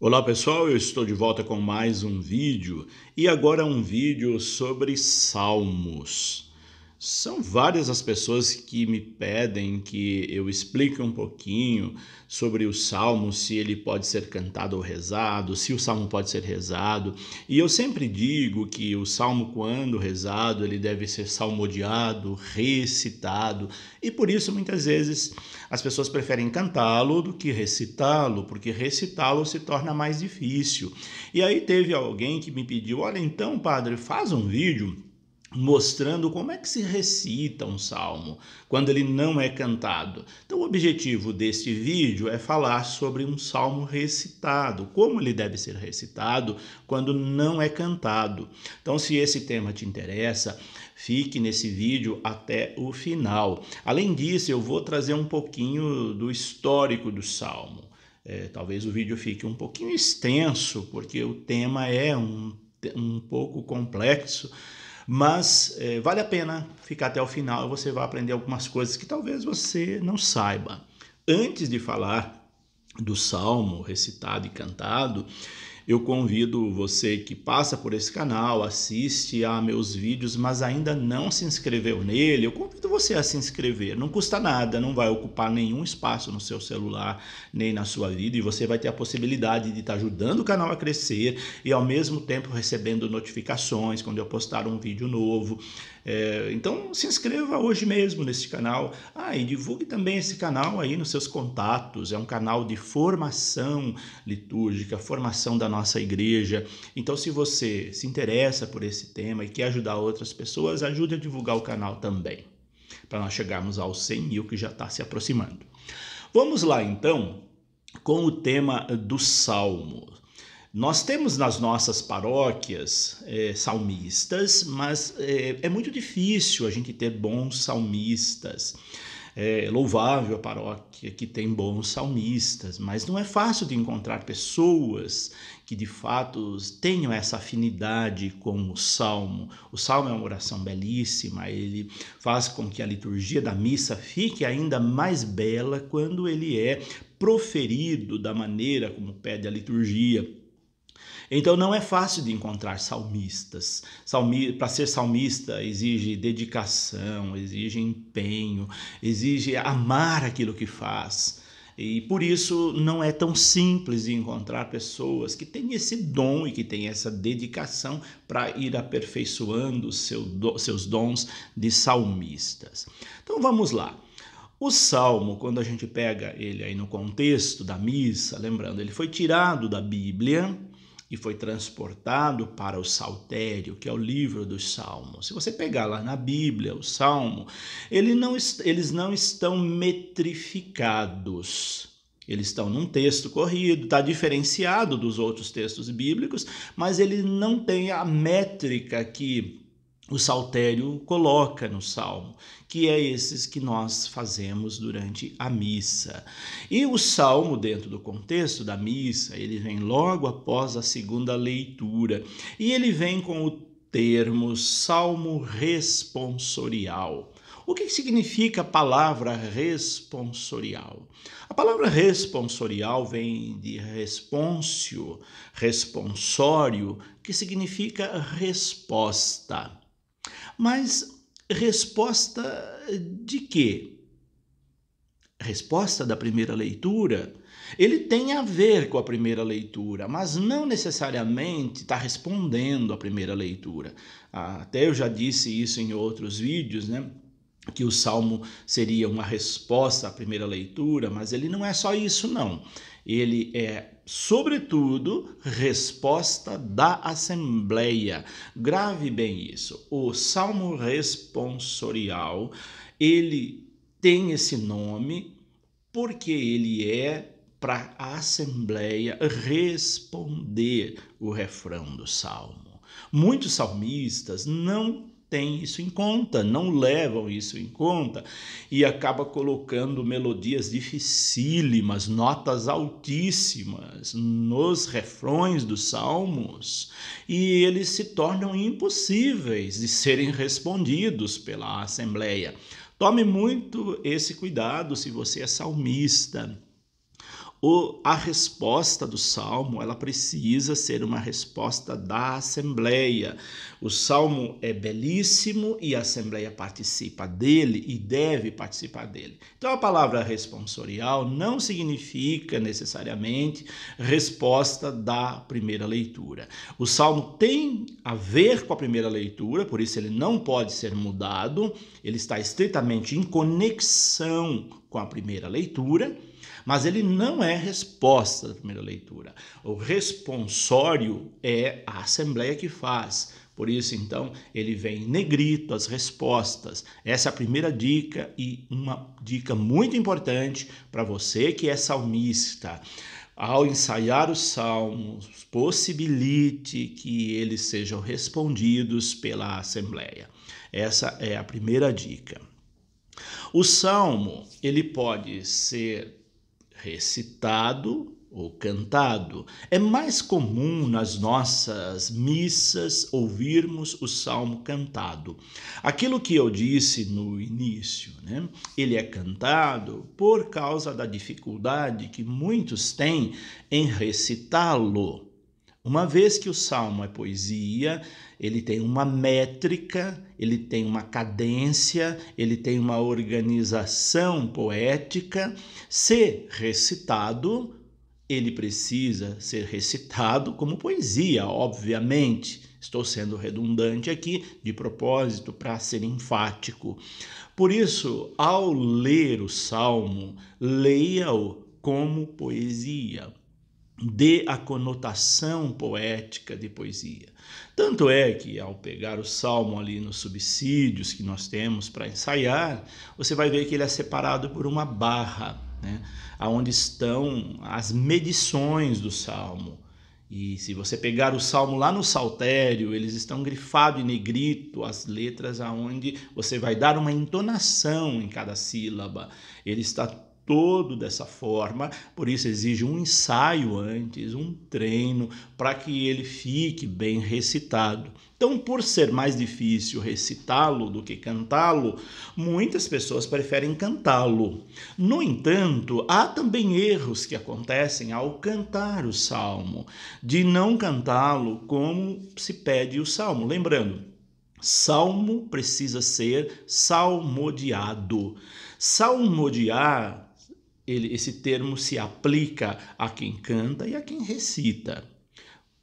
Olá pessoal, eu estou de volta com mais um vídeo e agora um vídeo sobre salmos. São várias as pessoas que me pedem que eu explique um pouquinho sobre o salmo, se ele pode ser cantado ou rezado, se o salmo pode ser rezado. E eu sempre digo que o salmo, quando rezado, ele deve ser salmodiado, recitado, e por isso muitas vezes as pessoas preferem cantá-lo do que recitá-lo, porque recitá-lo se torna mais difícil. E aí teve alguém que me pediu: olha, então, padre, faz um vídeo mostrando como é que se recita um salmo quando ele não é cantado. Então o objetivo deste vídeo é falar sobre um salmo recitado, como ele deve ser recitado quando não é cantado. Então, se esse tema te interessa, fique nesse vídeo até o final. Além disso, eu vou trazer um pouquinho do histórico do salmo. Talvez o vídeo fique um pouquinho extenso, porque o tema é um pouco complexo, mas vale a pena ficar até o final e você vai aprender algumas coisas que talvez você não saiba. Antes de falar do salmo recitado e cantado, eu convido você que passa por esse canal, assiste a meus vídeos, mas ainda não se inscreveu nele, eu convido você a se inscrever. Não custa nada, não vai ocupar nenhum espaço no seu celular, nem na sua vida, e você vai ter a possibilidade de estar ajudando o canal a crescer e ao mesmo tempo recebendo notificações quando eu postar um vídeo novo. Então se inscreva hoje mesmo nesse canal. E divulgue também esse canal aí nos seus contatos. É um canal de formação litúrgica, formação da nossa igreja. Então, se você se interessa por esse tema e quer ajudar outras pessoas, ajude a divulgar o canal também, para nós chegarmos aos 100 mil, que já está se aproximando. Vamos lá então com o tema do salmo. Nós temos nas nossas paróquias salmistas, mas é muito difícil a gente ter bons salmistas. É louvável a paróquia que tem bons salmistas, mas não é fácil de encontrar pessoas que de fato tenham essa afinidade com o salmo. O salmo é uma oração belíssima, ele faz com que a liturgia da missa fique ainda mais bela quando ele é proferido da maneira como pede a liturgia. Então não é fácil de encontrar salmistas. Para ser salmista exige dedicação, exige empenho, exige amar aquilo que faz. E por isso não é tão simples de encontrar pessoas que têm esse dom e que têm essa dedicação para ir aperfeiçoando seus dons de salmistas. Então vamos lá. O salmo, quando a gente pega ele aí no contexto da missa, lembrando, ele foi tirado da Bíblia e foi transportado para o Saltério, que é o livro dos Salmos. Se você pegar lá na Bíblia o Salmo, eles não estão metrificados. Eles estão num texto corrido, está diferenciado dos outros textos bíblicos, mas ele não tem a métrica que o Saltério coloca no Salmo, que é esses que nós fazemos durante a missa. E o Salmo, dentro do contexto da missa, ele vem logo após a segunda leitura, e ele vem com o termo Salmo responsorial. O que significa a palavra responsorial? A palavra responsorial vem de responsio, responsório, que significa resposta. Mas resposta de quê? Resposta da primeira leitura? Ele tem a ver com a primeira leitura, mas não necessariamente está respondendo à primeira leitura. Até eu já disse isso em outros vídeos, né? Que o salmo seria uma resposta à primeira leitura, mas ele não é só isso, não. Ele é, sobretudo, resposta da Assembleia. Grave bem isso. O salmo responsorial, ele tem esse nome porque ele é para a Assembleia responder o refrão do salmo. Muitos salmistas não têm isso em conta, não levam isso em conta e acaba colocando melodias dificílimas, notas altíssimas nos refrões dos salmos, e eles se tornam impossíveis de serem respondidos pela Assembleia. Tome muito esse cuidado se você é salmista. A resposta do salmo, ela precisa ser uma resposta da assembleia. O salmo é belíssimo e a assembleia participa dele e deve participar dele. Então a palavra responsorial não significa necessariamente resposta da primeira leitura. O salmo tem a ver com a primeira leitura, por isso ele não pode ser mudado, ele está estritamente em conexão com a primeira leitura, mas ele não é resposta da primeira leitura. O responsório é a assembleia que faz. Por isso, então, ele vem em negrito as respostas. Essa é a primeira dica e uma dica muito importante para você que é salmista. Ao ensaiar os salmos, possibilite que eles sejam respondidos pela assembleia. Essa é a primeira dica. O salmo, ele pode ser recitado ou cantado. É mais comum nas nossas missas ouvirmos o salmo cantado. Aquilo que eu disse no início, né? Ele é cantado por causa da dificuldade que muitos têm em recitá-lo. Uma vez que o salmo é poesia, ele tem uma métrica, ele tem uma cadência, ele tem uma organização poética. Se recitado, ele precisa ser recitado como poesia, obviamente. Estou sendo redundante aqui, de propósito, para ser enfático. Por isso, ao ler o salmo, leia-o como poesia. Dê a conotação poética de poesia. Tanto é que ao pegar o salmo ali nos subsídios que nós temos para ensaiar, você vai ver que ele é separado por uma barra, né? Onde estão as medições do salmo. E se você pegar o salmo lá no saltério, eles estão grifados em negrito, as letras aonde você vai dar uma entonação em cada sílaba. Ele está todo dessa forma, por isso exige um ensaio antes, um treino, para que ele fique bem recitado. Então, por ser mais difícil recitá-lo do que cantá-lo, muitas pessoas preferem cantá-lo. No entanto, há também erros que acontecem ao cantar o salmo, de não cantá-lo como se pede o salmo. Lembrando, salmo precisa ser salmodiado. Salmodiar, esse termo se aplica a quem canta e a quem recita,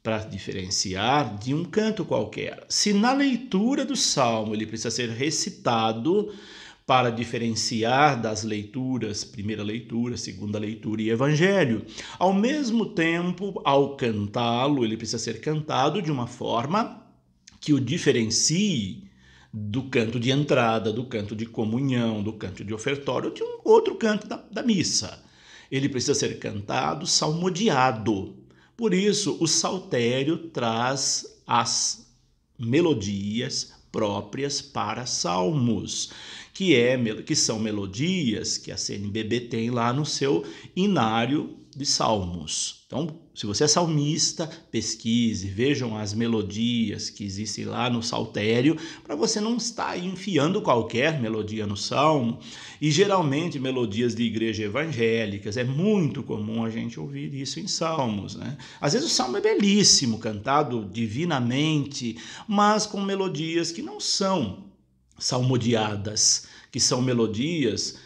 para diferenciar de um canto qualquer. Se na leitura do salmo ele precisa ser recitado para diferenciar das leituras, primeira leitura, segunda leitura e evangelho, ao mesmo tempo, ao cantá-lo, ele precisa ser cantado de uma forma que o diferencie do canto de entrada, do canto de comunhão, do canto de ofertório, de um outro canto da missa. Ele precisa ser cantado, salmodiado. Por isso, o saltério traz as melodias próprias para salmos, que são melodias que a CNBB tem lá no seu inário de salmos. Então, se você é salmista, pesquise, vejam as melodias que existem lá no saltério, para você não estar enfiando qualquer melodia no salmo, e geralmente melodias de igreja evangélicas, é muito comum a gente ouvir isso em salmos, né? Às vezes o salmo é belíssimo, cantado divinamente, mas com melodias que não são salmodiadas, que são melodias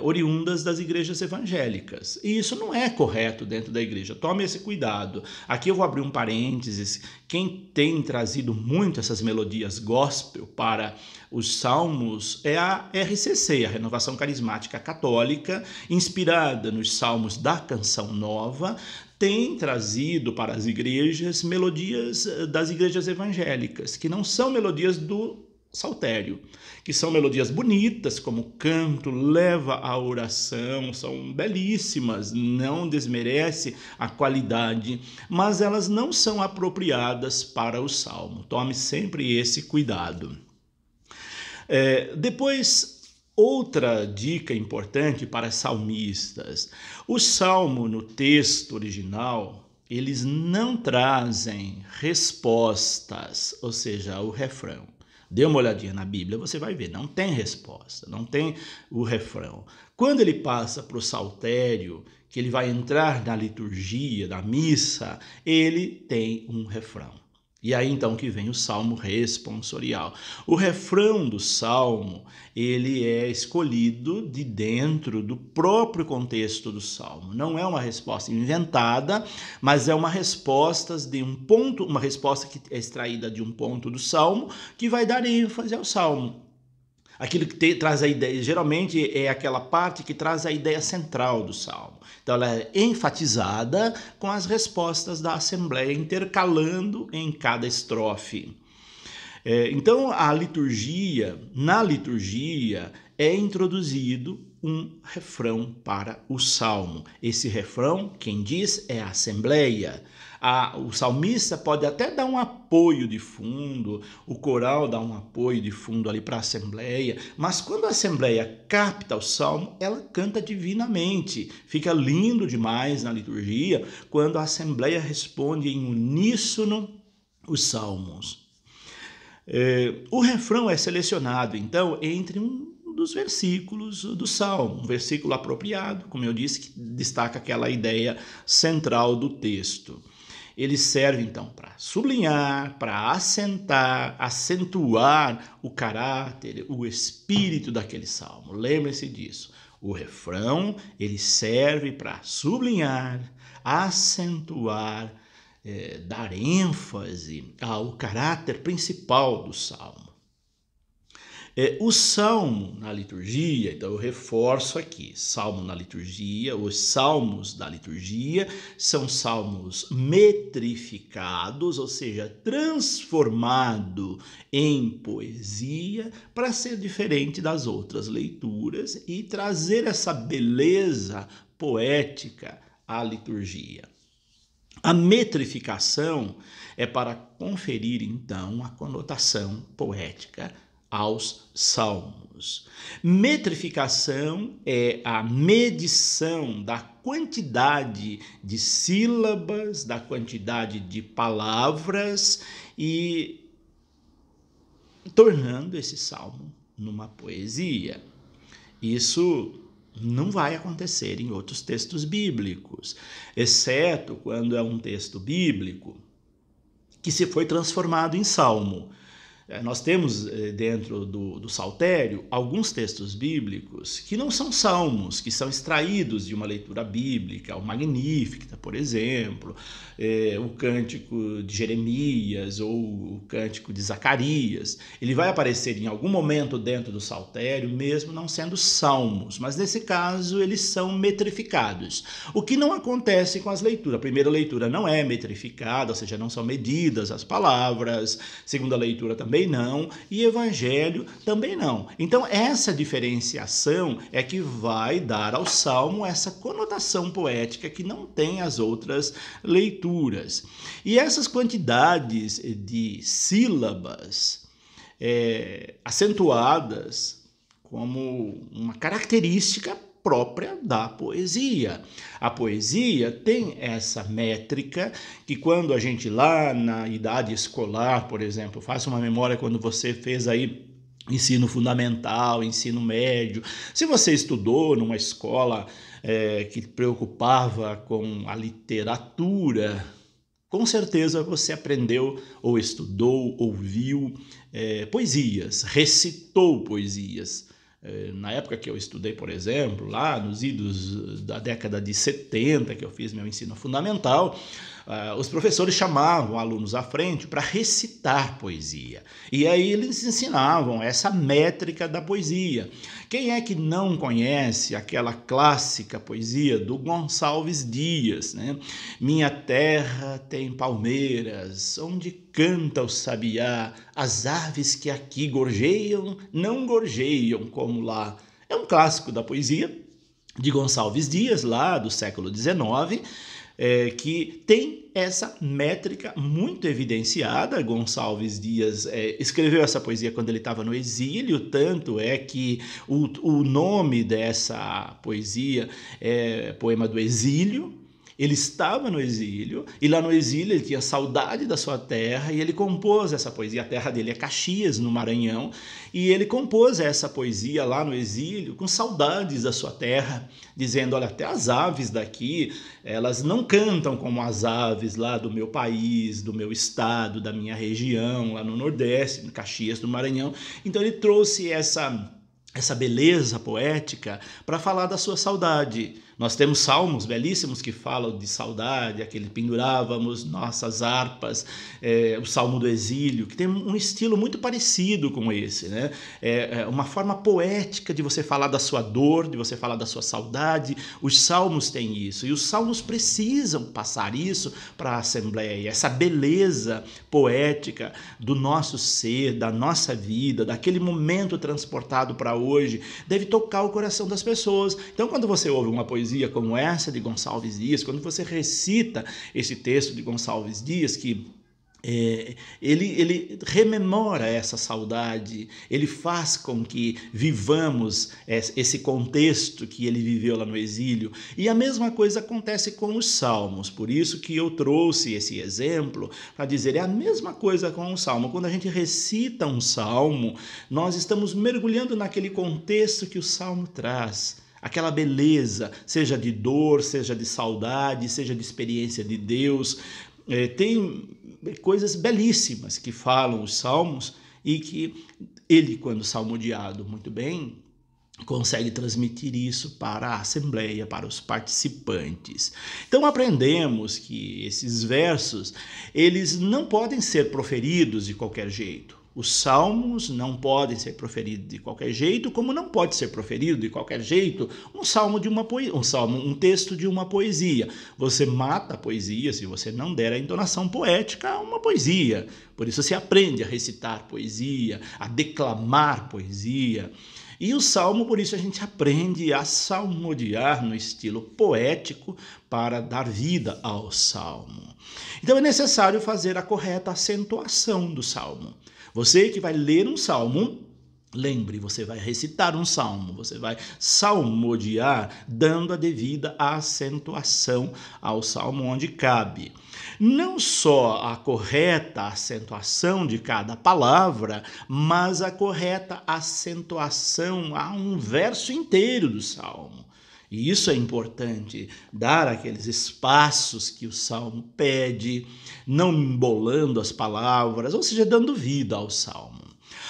oriundas das igrejas evangélicas. E isso não é correto dentro da igreja. Tome esse cuidado. Aqui eu vou abrir um parênteses. Quem tem trazido muito essas melodias gospel para os salmos é a RCC, a Renovação Carismática Católica, inspirada nos salmos da Canção Nova, tem trazido para as igrejas melodias das igrejas evangélicas, que não são melodias do saltério, que são melodias bonitas, como canto, leva à oração, são belíssimas, não desmerece a qualidade, mas elas não são apropriadas para o salmo. Tome sempre esse cuidado. Depois, outra dica importante para salmistas: o salmo no texto original, eles não trazem respostas, ou seja, o refrão. Dê uma olhadinha na Bíblia, você vai ver, não tem resposta, não tem o refrão. Quando ele passa para o saltério, que ele vai entrar na liturgia da missa, ele tem um refrão. E aí então que vem o salmo responsorial. O refrão do salmo, ele é escolhido de dentro do próprio contexto do salmo. Não é uma resposta inventada, mas é uma resposta de um ponto, uma resposta que é extraída de um ponto do salmo, que vai dar ênfase ao salmo. Aquilo que traz a ideia, geralmente é aquela parte que traz a ideia central do salmo. Então ela é enfatizada com as respostas da Assembleia, intercalando em cada estrofe. Então na liturgia é introduzido um refrão para o salmo. Esse refrão, quem diz, é a Assembleia. O salmista pode até dar um apoio de fundo, o coral dá um apoio de fundo ali para a Assembleia, mas quando a Assembleia capta o salmo, ela canta divinamente. Fica lindo demais na liturgia quando a Assembleia responde em uníssono os salmos. O refrão é selecionado, então, entre um dos versículos do Salmo, um versículo apropriado, como eu disse, que destaca aquela ideia central do texto. Ele serve, então, para sublinhar, para acentuar o caráter, o espírito daquele salmo. Lembre-se disso. O refrão, ele serve para sublinhar, acentuar, dar ênfase ao caráter principal do salmo. O salmo na liturgia, então eu reforço aqui, salmo na liturgia, os salmos da liturgia são salmos metrificados, ou seja, transformado em poesia para ser diferente das outras leituras e trazer essa beleza poética à liturgia. A metrificação é para conferir, então, a conotação poética aos salmos. Metrificação é a medição da quantidade de sílabas, da quantidade de palavras e tornando esse salmo numa poesia. Isso não vai acontecer em outros textos bíblicos, exceto quando é um texto bíblico que se foi transformado em salmo. Nós temos dentro do Saltério alguns textos bíblicos que não são salmos, que são extraídos de uma leitura bíblica, o Magnífica, por exemplo, o Cântico de Jeremias ou o Cântico de Zacarias. Ele vai aparecer em algum momento dentro do Saltério, mesmo não sendo salmos, mas nesse caso eles são metrificados. O que não acontece com as leituras. A primeira leitura não é metrificada, ou seja, não são medidas as palavras. Segunda leitura também não, e evangelho também não. Então essa diferenciação é que vai dar ao salmo essa conotação poética que não tem as outras leituras. E essas quantidades de sílabas acentuadas como uma característica própria da poesia. A poesia tem essa métrica que quando a gente lá na idade escolar, por exemplo, faça uma memória quando você fez aí ensino fundamental, ensino médio, se você estudou numa escola que preocupava com a literatura, com certeza você aprendeu ou estudou, ouviu poesias, recitou poesias. Na época que eu estudei, por exemplo, lá nos idos da década de 70, que eu fiz meu ensino fundamental, os professores chamavam alunos à frente para recitar poesia. E aí eles ensinavam essa métrica da poesia. Quem é que não conhece aquela clássica poesia do Gonçalves Dias, né? Minha terra tem palmeiras, onde canta o sabiá, as aves que aqui gorjeiam, não gorjeiam como lá. É um clássico da poesia de Gonçalves Dias, lá do século XIX, que tem essa métrica muito evidenciada. Gonçalves Dias escreveu essa poesia quando ele estava no exílio, tanto é que o nome dessa poesia é Poema do Exílio, Ele estava no exílio, e lá no exílio ele tinha saudade da sua terra, e ele compôs essa poesia. A terra dele é Caxias, no Maranhão, e ele compôs essa poesia lá no exílio, com saudades da sua terra, dizendo, olha, até as aves daqui, elas não cantam como as aves lá do meu país, do meu estado, da minha região, lá no Nordeste, em Caxias, do Maranhão. Então ele trouxe essa beleza poética para falar da sua saudade. Nós temos salmos belíssimos que falam de saudade, aquele pendurávamos nossas harpas, o Salmo do Exílio, que tem um estilo muito parecido com esse, né? É uma forma poética de você falar da sua dor, de você falar da sua saudade. Os salmos têm isso, e os salmos precisam passar isso para a Assembleia, essa beleza poética do nosso ser, da nossa vida, daquele momento transportado para hoje, deve tocar o coração das pessoas. Então, quando você ouve uma poesia como essa de Gonçalves Dias, quando você recita esse texto de Gonçalves Dias, que ele rememora essa saudade, ele faz com que vivamos esse contexto que ele viveu lá no exílio. E a mesma coisa acontece com os salmos, por isso que eu trouxe esse exemplo para dizer, é a mesma coisa com o salmo. Quando a gente recita um salmo, nós estamos mergulhando naquele contexto que o salmo traz. Aquela beleza, seja de dor, seja de saudade, seja de experiência de Deus. Tem coisas belíssimas que falam os salmos e que ele, quando salmodiado muito bem, consegue transmitir isso para a Assembleia, para os participantes. Então aprendemos que esses versos, eles não podem ser proferidos de qualquer jeito. Os salmos não podem ser proferidos de qualquer jeito, como não pode ser proferido de qualquer jeito um texto de uma poesia. Você mata a poesia se você não der a entonação poética a uma poesia. Por isso se aprende a recitar poesia, a declamar poesia. E o salmo, por isso a gente aprende a salmodiar no estilo poético para dar vida ao salmo. Então é necessário fazer a correta acentuação do salmo. Você que vai ler um salmo, lembre, você vai recitar um salmo, você vai salmodiar, dando a devida acentuação ao salmo onde cabe. Não só a correta acentuação de cada palavra, mas a correta acentuação a um verso inteiro do salmo. E isso é importante, dar aqueles espaços que o salmo pede, não embolando as palavras, ou seja, dando vida ao salmo.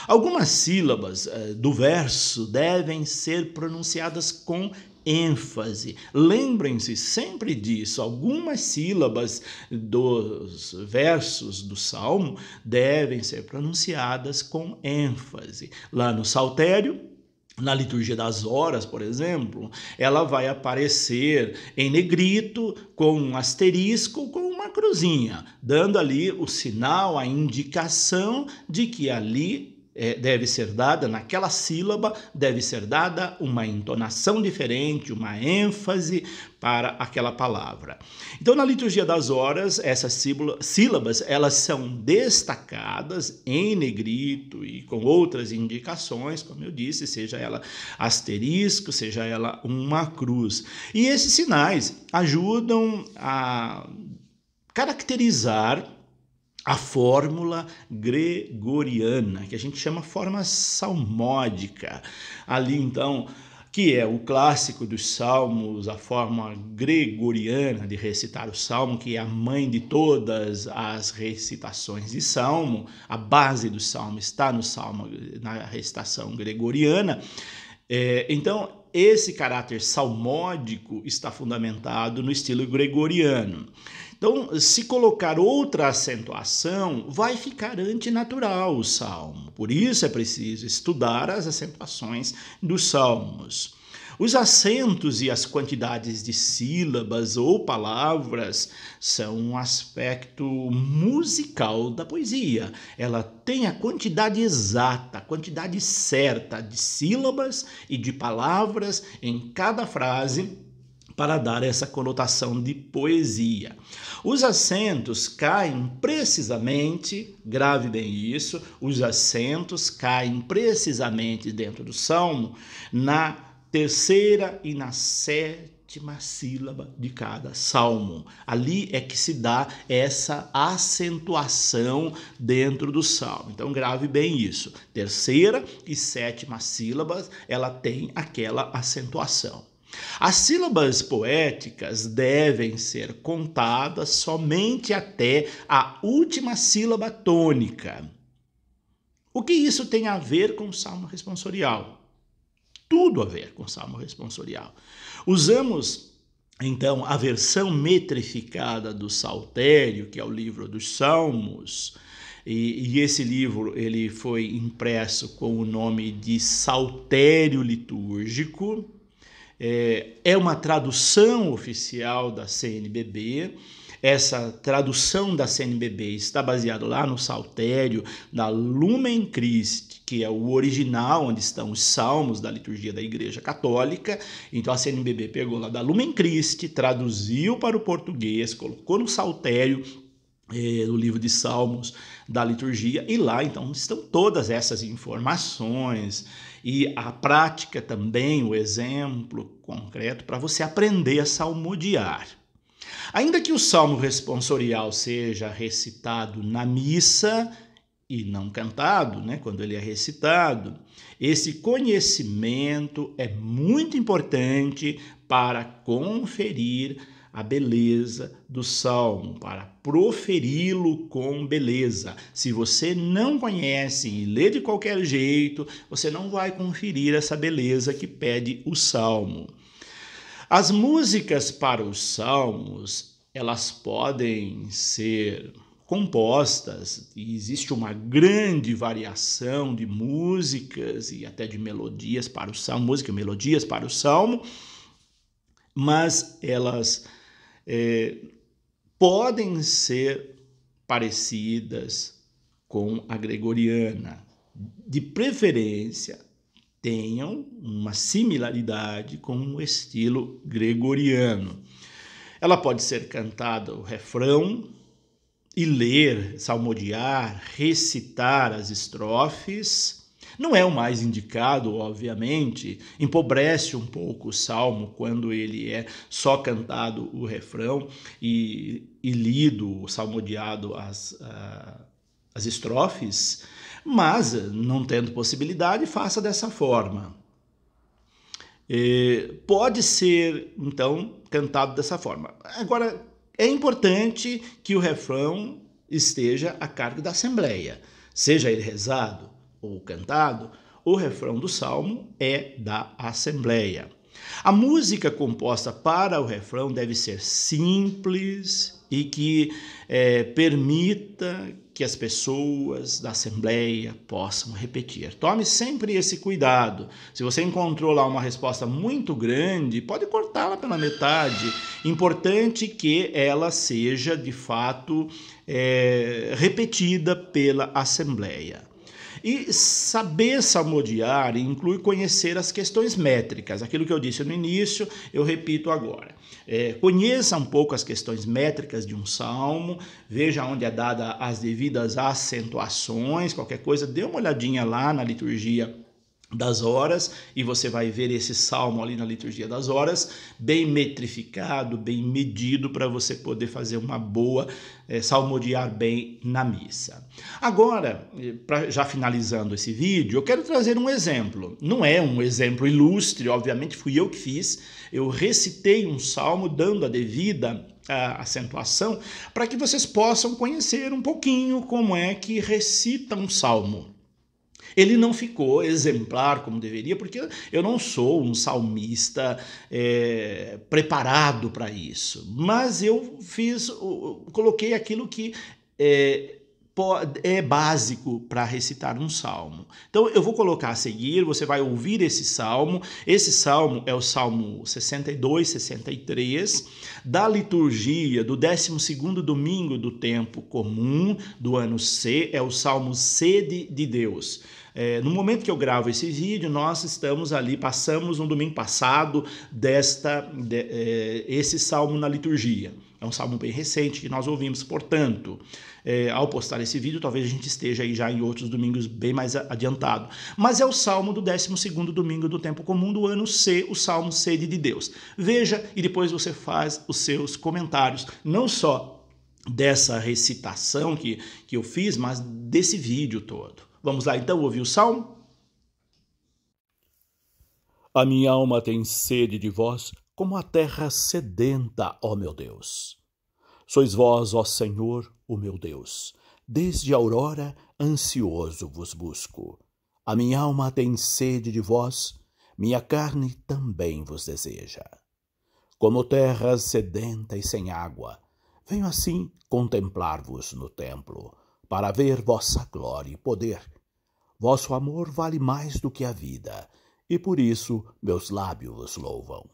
Algumas sílabas do verso devem ser pronunciadas com ênfase. Lembrem-se sempre disso. Algumas sílabas dos versos do salmo devem ser pronunciadas com ênfase. Lá no saltério, na liturgia das horas, por exemplo, ela vai aparecer em negrito, com um asterisco, com uma cruzinha, dando ali o sinal, a indicação de que ali deve ser dada, naquela sílaba, deve ser dada uma entonação diferente, uma ênfase para aquela palavra. Então, na liturgia das horas, essas sílabas, elas são destacadas em negrito e com outras indicações, como eu disse, seja ela asterisco, seja ela uma cruz. E esses sinais ajudam a caracterizar a fórmula gregoriana, que a gente chama forma salmódica. Ali, então, que é o clássico dos salmos, a forma gregoriana de recitar o salmo, que é a mãe de todas as recitações de salmo. A base do salmo está no salmo, na recitação gregoriana. Então, esse caráter salmódico está fundamentado no estilo gregoriano. Então, se colocar outra acentuação, vai ficar antinatural o salmo. Por isso é preciso estudar as acentuações dos salmos. Os acentos e as quantidades de sílabas ou palavras são um aspecto musical da poesia. Ela tem a quantidade exata, a quantidade certa de sílabas e de palavras em cada frase para dar essa conotação de poesia. Os acentos caem precisamente, grave bem isso, os acentos caem precisamente dentro do salmo na terceira e na sétima sílaba de cada salmo. Ali é que se dá essa acentuação dentro do salmo. Então grave bem isso. Terceira e sétima sílabas, ela tem aquela acentuação. As sílabas poéticas devem ser contadas somente até a última sílaba tônica. O que isso tem a ver com o salmo responsorial? Tudo a ver com o salmo responsorial. Usamos, então, a versão metrificada do Saltério, que é o livro dos Salmos, e esse livro ele foi impresso com o nome de Saltério Litúrgico. É uma tradução oficial da CNBB. Essa tradução da CNBB está baseada lá no Saltério da Lumen Christi, que é o original onde estão os salmos da liturgia da Igreja Católica. Então a CNBB pegou lá da Lumen Christi, traduziu para o português, colocou no Saltério, no livro de Salmos da liturgia, e lá então estão todas essas informações e a prática também, o exemplo concreto para você aprender a salmodiar. Ainda que o salmo responsorial seja recitado na missa e não cantado, né, quando ele é recitado, esse conhecimento é muito importante para conferir a beleza do salmo, para proferi-lo com beleza. Se você não conhece e lê de qualquer jeito, você não vai conferir essa beleza que pede o salmo. As músicas para os salmos, elas podem ser compostas, e existe uma grande variação de músicas e até de melodias para o salmo, música e melodias para o salmo, mas elas podem ser parecidas com a gregoriana. De preferência, tenham uma similaridade com o estilo gregoriano. Ela pode ser cantada o refrão e ler, salmodiar, recitar as estrofes. Não é o mais indicado, obviamente, empobrece um pouco o salmo quando ele é só cantado o refrão e lido, salmodiado as estrofes, mas, não tendo possibilidade, faça dessa forma. Pode ser, então, cantado dessa forma. Agora, é importante que o refrão esteja a cargo da Assembleia, seja ele rezado ou cantado, o refrão do salmo é da Assembleia. A música composta para o refrão deve ser simples e que permita que as pessoas da Assembleia possam repetir. Tome sempre esse cuidado. Se você encontrou lá uma resposta muito grande, pode cortá-la pela metade. Importante que ela seja, de fato, repetida pela Assembleia. E saber salmodiar inclui conhecer as questões métricas. Aquilo que eu disse no início, eu repito agora. Conheça um pouco as questões métricas de um salmo, veja onde é dada as devidas acentuações, qualquer coisa, dê uma olhadinha lá na liturgia das horas e você vai ver esse salmo ali na liturgia das horas, bem metrificado, bem medido para você poder fazer uma boa, salmodiar bem na missa. Agora, já finalizando esse vídeo, eu quero trazer um exemplo. Não é um exemplo ilustre, obviamente fui eu que fiz, eu recitei um salmo dando a devida acentuação para que vocês possam conhecer um pouquinho como é que recita um salmo. Ele não ficou exemplar como deveria, porque eu não sou um salmista preparado para isso. Mas eu coloquei aquilo que é básico para recitar um salmo. Então eu vou colocar a seguir, você vai ouvir esse salmo. Esse salmo é o Salmo 62, 63, da liturgia do 12º domingo do tempo comum do ano C, é o Salmo Sede de Deus. No momento que eu gravo esse vídeo, nós estamos ali, passamos no domingo passado esse salmo na liturgia. É um salmo bem recente que nós ouvimos, portanto, ao postar esse vídeo, talvez a gente esteja aí já em outros domingos bem mais adiantado. Mas é o salmo do 12º domingo do tempo comum do ano C, o salmo Sede de Deus. Veja e depois você faz os seus comentários, não só dessa recitação que eu fiz, mas desse vídeo todo. Vamos lá então ouvir o salmo? A minha alma tem sede de vós, como a terra sedenta, ó meu Deus. Sois vós, ó Senhor, o meu Deus. Desde a aurora, ansioso vos busco. A minha alma tem sede de vós, minha carne também vos deseja. Como terra sedenta e sem água, venho assim contemplar-vos no templo, para ver vossa glória e poder. Vosso amor vale mais do que a vida, e por isso meus lábios vos louvam.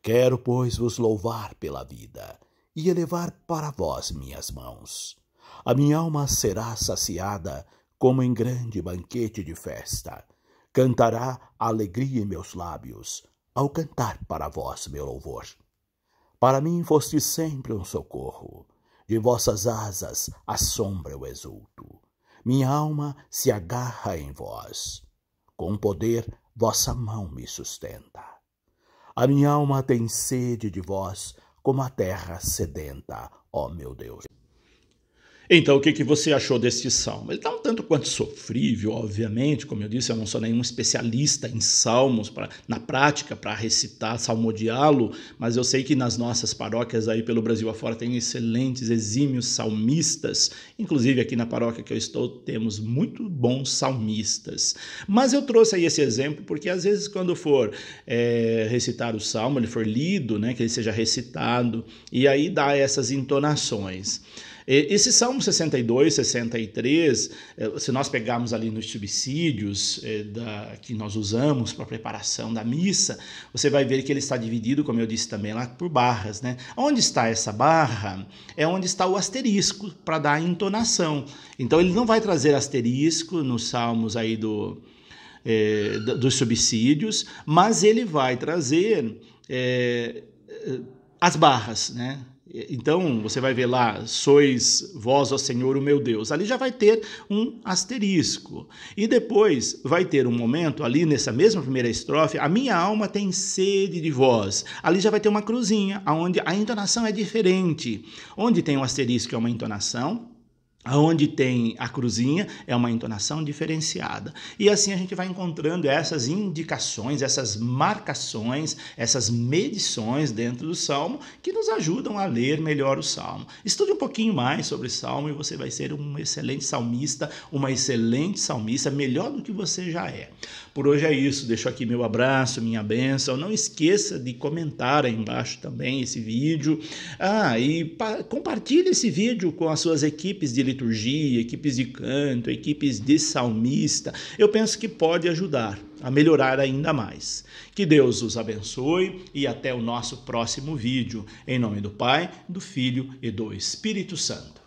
Quero, pois, vos louvar pela vida e elevar para vós minhas mãos. A minha alma será saciada como em grande banquete de festa. Cantará a alegria em meus lábios, ao cantar para vós meu louvor. Para mim foste sempre um socorro, de vossas asas à sombra eu exulto. Minha alma se agarra em vós, com poder vossa mão me sustenta. A minha alma tem sede de vós, como a terra sedenta, ó meu Deus. Então, o que você achou deste salmo? Ele está um tanto quanto sofrível, obviamente, como eu disse, eu não sou nenhum especialista em salmos, na prática, para recitar, salmodiá-lo, mas eu sei que nas nossas paróquias aí pelo Brasil afora tem excelentes, exímios salmistas, inclusive aqui na paróquia que eu estou temos muito bons salmistas. Mas eu trouxe aí esse exemplo porque às vezes quando for recitar o salmo, ele for lido, né, que ele seja recitado, e aí dá essas entonações. Esse Salmo 62, 63, se nós pegarmos ali nos subsídios que nós usamos para a preparação da missa, você vai ver que ele está dividido, como eu disse também, lá por barras, né? Onde está essa barra é onde está o asterisco para dar a entonação. Então ele não vai trazer asterisco nos salmos aí dos subsídios, mas ele vai trazer as barras, né? Então, você vai ver lá, sois vós, ó Senhor, o meu Deus. Ali já vai ter um asterisco. E depois vai ter um momento, ali nessa mesma primeira estrofe, a minha alma tem sede de vós. Ali já vai ter uma cruzinha, onde a entonação é diferente. Onde tem um asterisco é uma entonação, onde tem a cruzinha é uma entonação diferenciada. E assim a gente vai encontrando essas indicações, essas marcações, essas medições dentro do Salmo que nos ajudam a ler melhor o Salmo. Estude um pouquinho mais sobre o Salmo e você vai ser um excelente salmista, uma excelente salmista, melhor do que você já é. Por hoje é isso, deixo aqui meu abraço, minha bênção. Não esqueça de comentar aí embaixo também esse vídeo. E compartilhe esse vídeo com as suas equipes de liturgia, equipes de canto, equipes de salmista. Eu penso que pode ajudar a melhorar ainda mais. Que Deus os abençoe e até o nosso próximo vídeo. Em nome do Pai, do Filho e do Espírito Santo.